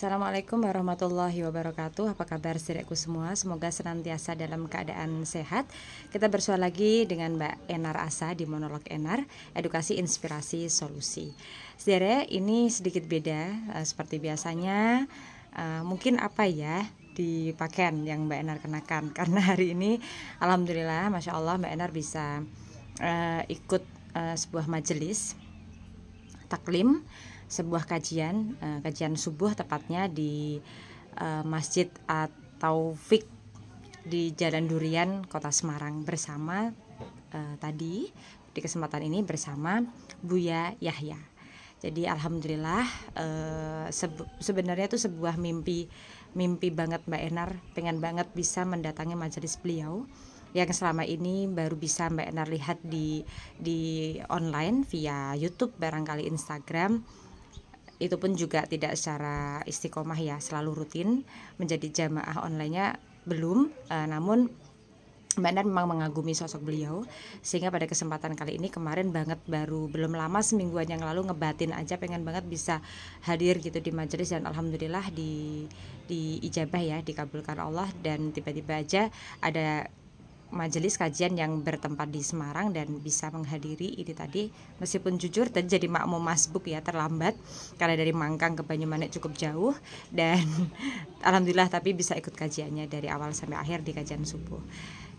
Assalamualaikum warahmatullahi wabarakatuh. Apa kabar saudaraku semua? Semoga senantiasa dalam keadaan sehat. Kita bersua lagi dengan Mbak Enar Asa di Monolog Enar, Edukasi Inspirasi Solusi. Saudara, ini sedikit beda seperti biasanya. Mungkin apa ya di pakaian yang Mbak Enar kenakan, karena hari ini alhamdulillah Masya Allah Mbak Enar bisa ikut sebuah majelis taklim, sebuah kajian subuh tepatnya di Masjid At-Taufik di Jalan Durian, Kota Semarang, bersama tadi di kesempatan ini bersama Buya Yahya. Jadi alhamdulillah sebenarnya itu sebuah mimpi banget Mbak Enar, pengen banget bisa mendatangi majelis beliau yang selama ini baru bisa Mbak Enar lihat di online via YouTube, barangkali Instagram. Itu pun juga tidak secara istiqomah ya, selalu rutin menjadi jamaah online-nya belum, namun Mbak Enar memang mengagumi sosok beliau, sehingga pada kesempatan kali ini kemarin banget, baru belum lama semingguan yang lalu ngebatin aja pengen banget bisa hadir gitu di majelis, dan alhamdulillah di ijabah ya, dikabulkan Allah, dan tiba-tiba aja ada majelis kajian yang bertempat di Semarang dan bisa menghadiri ini tadi. Meskipun jujur tadi jadi makmum masbuk ya, terlambat karena dari Mangkang ke Banyumanik cukup jauh, dan alhamdulillah tapi bisa ikut kajiannya dari awal sampai akhir di kajian subuh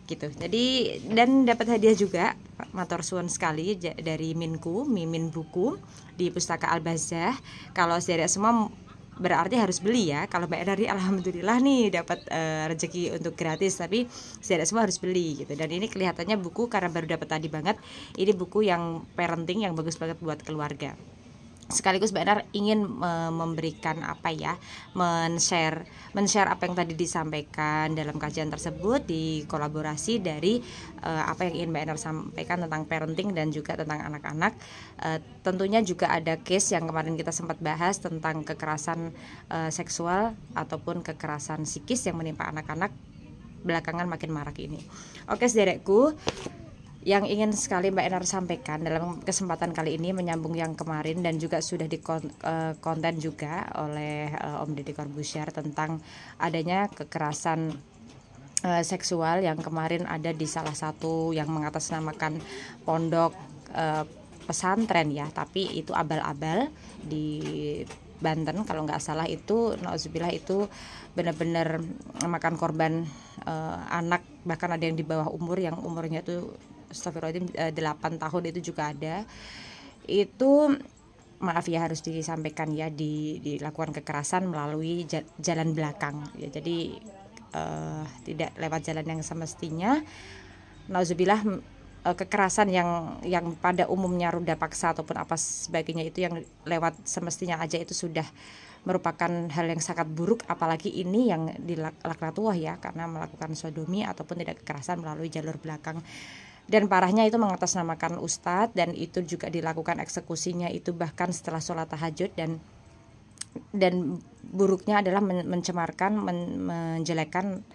gitu. Jadi dan dapat hadiah juga, matur suwun sekali dari Mimin Buku di Pustaka Al-Bazzah. Kalau saudara semua berarti harus beli ya. Kalau Mbak Enar alhamdulillah nih dapat rezeki untuk gratis, tapi tidak semua harus beli gitu. Dan ini kelihatannya buku, karena baru dapat tadi banget, ini buku yang parenting yang bagus banget buat keluarga. Sekaligus Mbak Enar ingin memberikan apa ya, men-share apa yang tadi disampaikan dalam kajian tersebut, di kolaborasi dari apa yang ingin Mbak Enar sampaikan tentang parenting dan juga tentang anak-anak. Tentunya juga ada case yang kemarin kita sempat bahas tentang kekerasan seksual ataupun kekerasan psikis yang menimpa anak-anak belakangan makin marak ini. Oke saudaraku, yang ingin sekali Mbak Enar sampaikan dalam kesempatan kali ini menyambung yang kemarin dan juga sudah konten juga oleh Om Deddy Corbuzier tentang adanya kekerasan seksual yang kemarin ada di salah satu yang mengatasnamakan pondok pesantren ya, tapi itu abal-abal di Banten kalau nggak salah. Itu nauzubillah, itu benar-benar makan korban anak, bahkan ada yang di bawah umur, yang umurnya itu Astagfirullahaladzim 8 tahun itu juga ada. Itu maaf ya, harus disampaikan ya, dilakukan kekerasan melalui jalan belakang ya. Jadi tidak lewat jalan yang semestinya. Nauzubillah, kekerasan yang pada umumnya ruda paksa ataupun apa sebagainya, itu yang lewat semestinya aja itu sudah merupakan hal yang sangat buruk, apalagi ini yang dilaknatullah ya, karena melakukan sodomi ataupun tidak kekerasan melalui jalur belakang. Dan parahnya itu mengatasnamakan ustadz, dan itu juga dilakukan eksekusinya itu bahkan setelah sholat tahajud, dan buruknya adalah mencemarkan, menjelekkan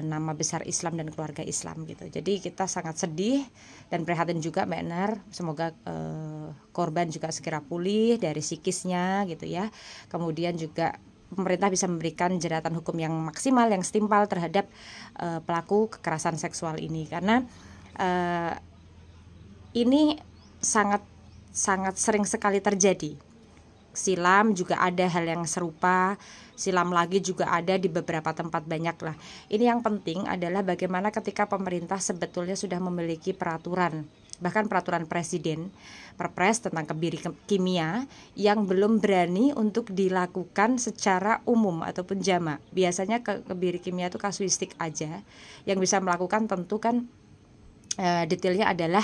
nama besar Islam dan keluarga Islam gitu. Jadi kita sangat sedih dan prihatin juga Mbak Enar. Semoga korban juga segera pulih dari psikisnya gitu ya. Kemudian juga pemerintah bisa memberikan jeratan hukum yang maksimal, yang setimpal terhadap pelaku kekerasan seksual ini, karena ini sangat sering sekali terjadi. Silam juga ada hal yang serupa, silam lagi juga ada di beberapa tempat, banyak lah. Ini yang penting adalah bagaimana ketika pemerintah sebetulnya sudah memiliki peraturan, bahkan peraturan presiden, Perpres tentang kebiri kimia, yang belum berani untuk dilakukan secara umum ataupun jamak. Biasanya kebiri kimia itu kasuistik aja, yang bisa melakukan tentu kan detailnya adalah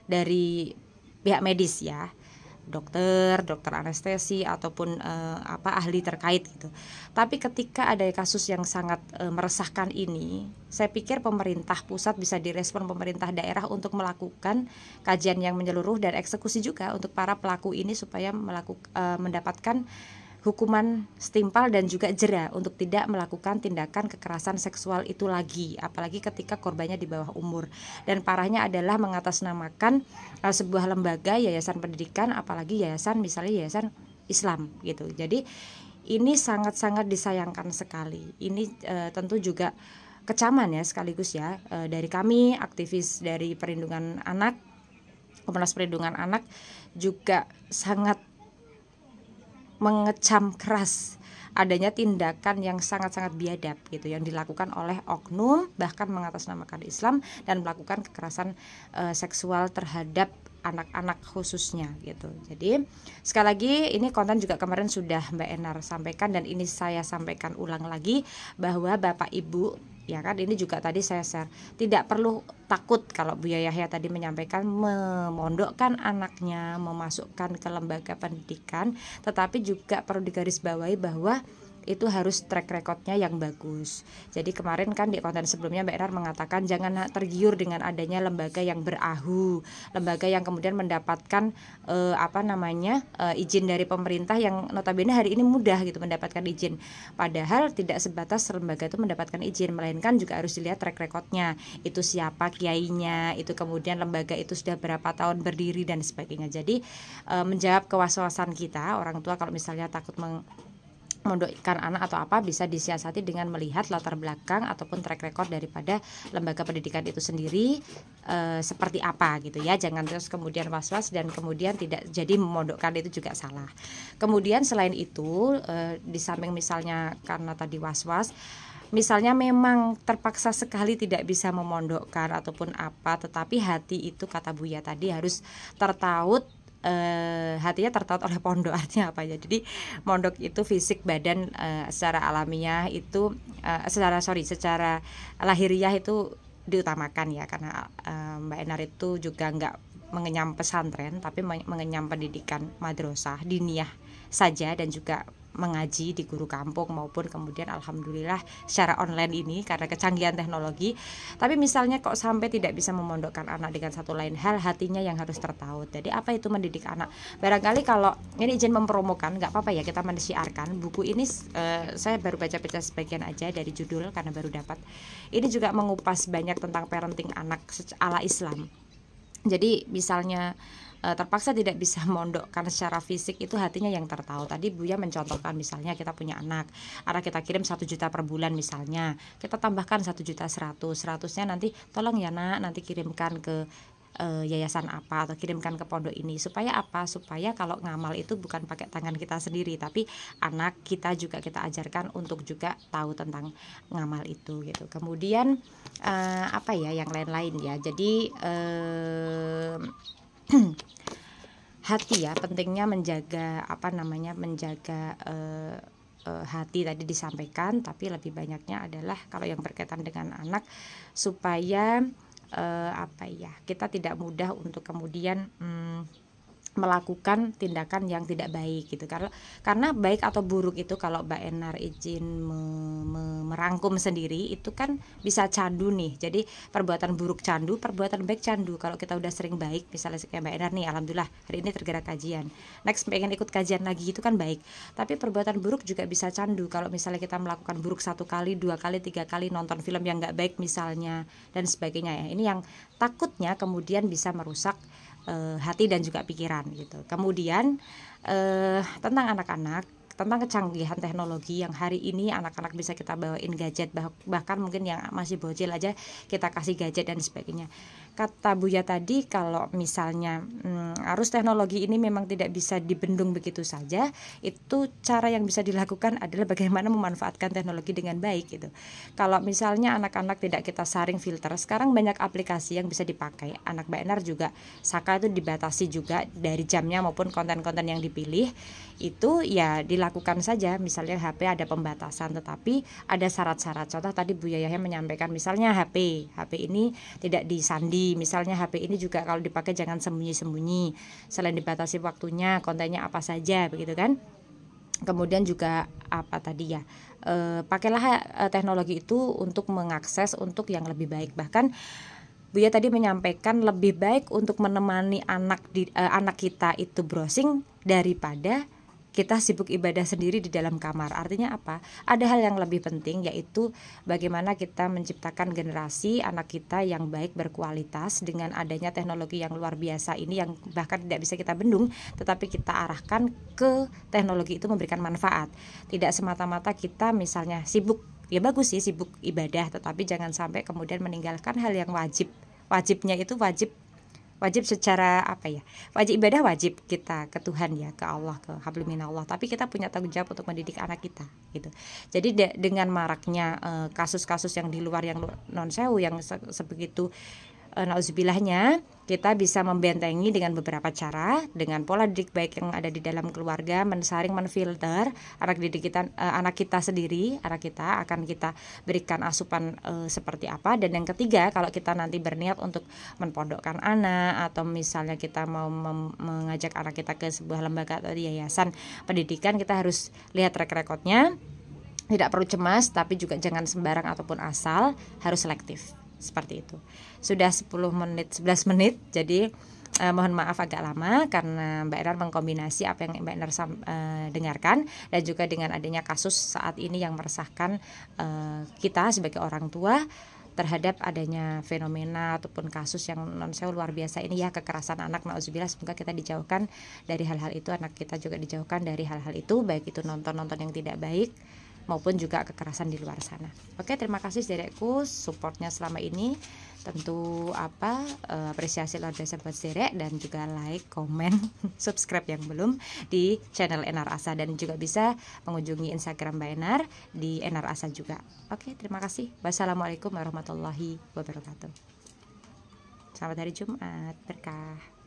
dari pihak medis ya, dokter anestesi ataupun ahli terkait gitu. Tapi ketika ada kasus yang sangat meresahkan ini, saya pikir pemerintah pusat bisa direspon pemerintah daerah untuk melakukan kajian yang menyeluruh dan eksekusi juga untuk para pelaku ini, supaya mendapatkan hukuman setimpal dan juga jera untuk tidak melakukan tindakan kekerasan seksual itu lagi, apalagi ketika korbannya di bawah umur. Dan parahnya adalah mengatasnamakan sebuah lembaga, yayasan pendidikan, apalagi yayasan misalnya yayasan Islam gitu. Jadi ini sangat-sangat disayangkan sekali. Ini tentu juga kecaman ya sekaligus ya dari kami aktivis dari perlindungan anak, Komnas Perlindungan Anak juga sangat mengecam keras adanya tindakan yang sangat-sangat biadab gitu yang dilakukan oleh oknum, bahkan mengatasnamakan Islam dan melakukan kekerasan seksual terhadap anak-anak khususnya gitu. Jadi sekali lagi ini konten juga kemarin sudah Mbak Enar sampaikan dan ini saya sampaikan ulang lagi bahwa Bapak Ibu ya kan, ini juga tadi saya share, tidak perlu takut kalau Buya Yahya tadi menyampaikan memondokkan anaknya, memasukkan ke lembaga pendidikan, tetapi juga perlu digarisbawahi bahwa itu harus track recordnya yang bagus. Jadi kemarin kan di konten sebelumnya Mbak Enar mengatakan jangan tergiur dengan adanya lembaga yang berahu, lembaga yang kemudian mendapatkan izin dari pemerintah yang notabene hari ini mudah gitu mendapatkan izin. Padahal tidak sebatas lembaga itu mendapatkan izin, melainkan juga harus dilihat track recordnya. Itu siapa kiainya, itu kemudian lembaga itu sudah berapa tahun berdiri dan sebagainya. Jadi menjawab kewaswasan kita orang tua kalau misalnya takut memondokkan anak atau apa, bisa disiasati dengan melihat latar belakang ataupun track record daripada lembaga pendidikan itu sendiri seperti apa gitu ya. Jangan terus kemudian was-was dan kemudian tidak jadi memondokkan, itu juga salah. Kemudian selain itu di samping misalnya karena tadi was-was, misalnya memang terpaksa sekali tidak bisa memondokkan ataupun apa, tetapi hati itu kata Buya tadi harus tertaut, hatinya tertaut oleh pondok. Artinya apa ya? Jadi mondok itu fisik badan secara alamiah itu secara lahiriah itu diutamakan ya, karena Mbak Enar itu juga nggak mengenyam pesantren tapi mengenyam pendidikan madrasah diniyah saja dan juga mengaji di guru kampung maupun kemudian alhamdulillah secara online ini karena kecanggihan teknologi. Tapi misalnya kok sampai tidak bisa memondokkan anak dengan satu lain hal, hatinya yang harus tertaut. Jadi apa itu mendidik anak? Barangkali kalau ini izin mempromokan, nggak apa-apa ya kita mensiarkan buku ini. Saya baru baca-baca sebagian aja dari judul karena baru dapat. Ini juga mengupas banyak tentang parenting anak ala Islam. Jadi misalnya terpaksa tidak bisa mondokkan secara fisik, itu hatinya yang tertaut. Tadi Buya mencontohkan misalnya kita punya anak kita kirim 1 juta per bulan misalnya, kita tambahkan 1.100.000-nya nanti tolong ya nak, nanti kirimkan ke yayasan apa atau kirimkan ke pondok ini. Supaya apa? Supaya kalau ngamal itu bukan pakai tangan kita sendiri, tapi anak kita juga kita ajarkan untuk juga tahu tentang ngamal itu gitu. Kemudian apa ya yang lain-lain ya. Jadi hati ya, pentingnya menjaga menjaga hati tadi disampaikan, tapi lebih banyaknya adalah kalau yang berkaitan dengan anak supaya kita tidak mudah untuk kemudian melakukan tindakan yang tidak baik gitu. Karena baik atau buruk itu kalau Mbak Enar izin merangkum sendiri itu kan bisa candu nih. Jadi perbuatan buruk candu, perbuatan baik candu. Kalau kita udah sering baik, misalnya kayak Mbak Enar nih, alhamdulillah hari ini tergerak kajian, next pengen ikut kajian lagi, itu kan baik. Tapi perbuatan buruk juga bisa candu. Kalau misalnya kita melakukan buruk 1 kali, 2 kali, 3 kali, nonton film yang nggak baik misalnya dan sebagainya ya. Ini yang takutnya kemudian bisa merusak hati dan juga pikiran gitu. Kemudian tentang anak-anak, tentang kecanggihan teknologi yang hari ini anak-anak bisa kita bawain gadget, bahkan mungkin yang masih bocil aja kita kasih gadget dan sebagainya. Kata Buya tadi kalau misalnya arus teknologi ini memang tidak bisa dibendung begitu saja, itu cara yang bisa dilakukan adalah bagaimana memanfaatkan teknologi dengan baik gitu. Kalau misalnya anak-anak tidak kita saring filter, sekarang banyak aplikasi yang bisa dipakai. Anak Mbak Enar juga Saka itu dibatasi juga dari jamnya maupun konten-konten yang dipilih. Itu ya dilakukan saja, misalnya HP ada pembatasan tetapi ada syarat-syarat. Contoh tadi Buya Yahya menyampaikan misalnya HP ini tidak disandi, misalnya HP ini juga kalau dipakai jangan sembunyi-sembunyi, selain dibatasi waktunya, kontennya apa saja begitu kan. Kemudian juga pakailah teknologi itu untuk mengakses untuk yang lebih baik. Bahkan Buya tadi menyampaikan lebih baik untuk menemani anak kita itu browsing daripada kita sibuk ibadah sendiri di dalam kamar. Artinya apa? Ada hal yang lebih penting, yaitu bagaimana kita menciptakan generasi anak kita yang baik, berkualitas, dengan adanya teknologi yang luar biasa ini, yang bahkan tidak bisa kita bendung, tetapi kita arahkan ke teknologi itu memberikan manfaat. Tidak semata-mata kita misalnya sibuk, ya bagus sih sibuk ibadah, tetapi jangan sampai kemudian meninggalkan hal yang wajib. Wajibnya itu wajib secara apa ya, wajib ibadah wajib kita ke Tuhan ya, ke Allah, ke hablum minallah, tapi kita punya tanggung jawab untuk mendidik anak kita gitu. Jadi dengan maraknya kasus-kasus yang di luar, yang non sewu, yang sebegitu nauzubillahnya, kita bisa membentengi dengan beberapa cara, dengan pola didik baik yang ada di dalam keluarga, mensaring, menfilter anak kita sendiri. Anak kita akan kita berikan asupan seperti apa. Dan yang ketiga, kalau kita nanti berniat untuk mempondokkan anak, atau misalnya kita mau mengajak anak kita ke sebuah lembaga atau yayasan pendidikan, kita harus lihat track recordnya. Tidak perlu cemas, tapi juga jangan sembarang ataupun asal, harus selektif. Seperti itu. Sudah 11 menit, jadi mohon maaf agak lama karena Mbak Enar mengkombinasi apa yang Mbak Enar dengarkan, dan juga dengan adanya kasus saat ini yang meresahkan kita sebagai orang tua terhadap adanya fenomena ataupun kasus yang non sewu luar biasa ini ya, kekerasan anak, nauzubillah. Semoga kita dijauhkan dari hal-hal itu, anak kita juga dijauhkan dari hal-hal itu, baik itu nonton-nonton yang tidak baik maupun juga kekerasan di luar sana. Oke, terima kasih Derekku supportnya selama ini. Tentu apresiasi luar biasa buat Derek, dan juga like, komen, subscribe yang belum di channel Enar Asa, dan juga bisa mengunjungi Instagram Mbak Enar di Enar Asa juga. Oke, terima kasih. Wassalamualaikum warahmatullahi wabarakatuh. Selamat hari Jumat, berkah.